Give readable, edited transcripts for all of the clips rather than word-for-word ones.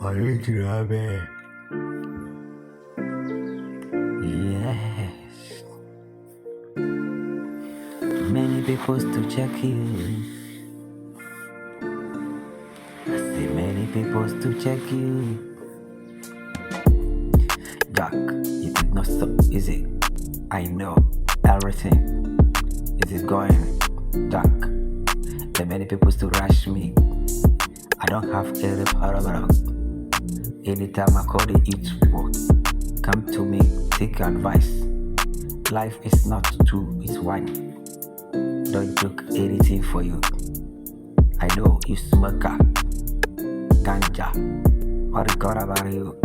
Original man. Yes. Many people to check you. I say many people to check you. Jack, it is not so easy. I know everything. It is going. Jack, there are many people to rush me. I don't have any problem. Anytime I call the youth people, come to me, take advice. Life is not two, it's one. Don't joke anything for you. I know you smoker, ganja. What I got about you?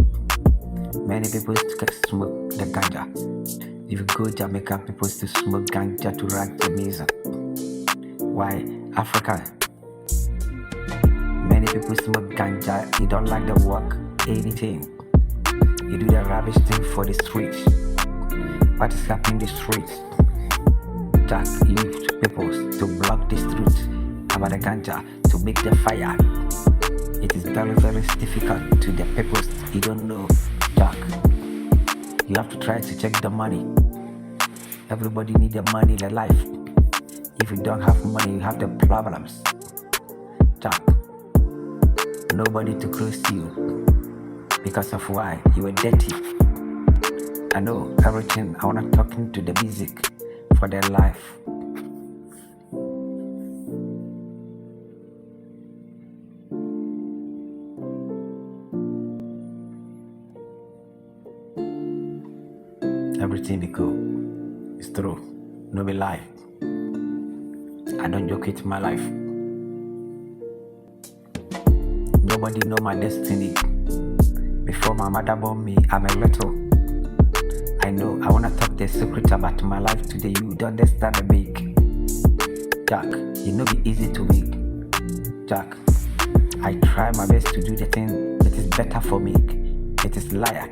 Many people smoke the ganja. If you go Jamaica, people to smoke ganja to rock the music. Why Africa? Many people smoke ganja. You don't like the work, anything. You do the rubbish thing for the streets. What is happening in the streets? Jack, you need people to block the streets about the ganja to make the fire. It is very, very difficult to the people. You don't know, Jack. You have to try to check the money. Everybody needs the money in their life. If you don't have money, you have the problems. Jack, nobody to close you because of why you were dirty. I know everything. I wanna talk into the music for their life. Everything be cool. It's true. No be lie. I don't joke with my life. Nobody know my destiny. Before my mother born me, I'm a little. I know I wanna talk the secret about my life today. You don't understand the big. Jack, it no be easy to make. Jack, I try my best to do the thing that is better for me. It is liar.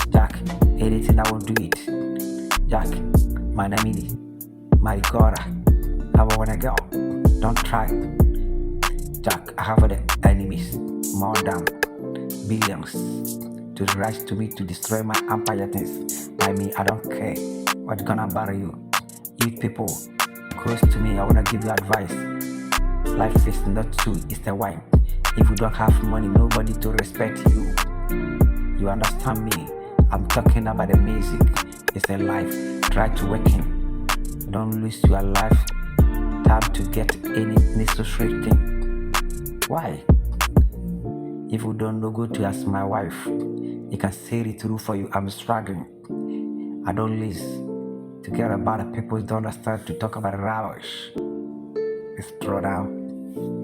Jack, anything I will do it. Jack, my name my God, how I wanna go. Don't try. Jack, I have the enemies, more than billions, to rush to me to destroy my empire things. By me, I don't care what's gonna bother you. Eat people close to me, I wanna give you advice. Life is not true, it's the wine. If you don't have money, nobody to respect you. You understand me? I'm talking about the music. It's a life. Try to work in. Don't lose your life time to get any necessary thing. Why? If you don't know, go to ask my wife. You can say it through for you. I'm struggling. I don't listen to care about the people who don't understand to talk about rubbish. Let's throw down.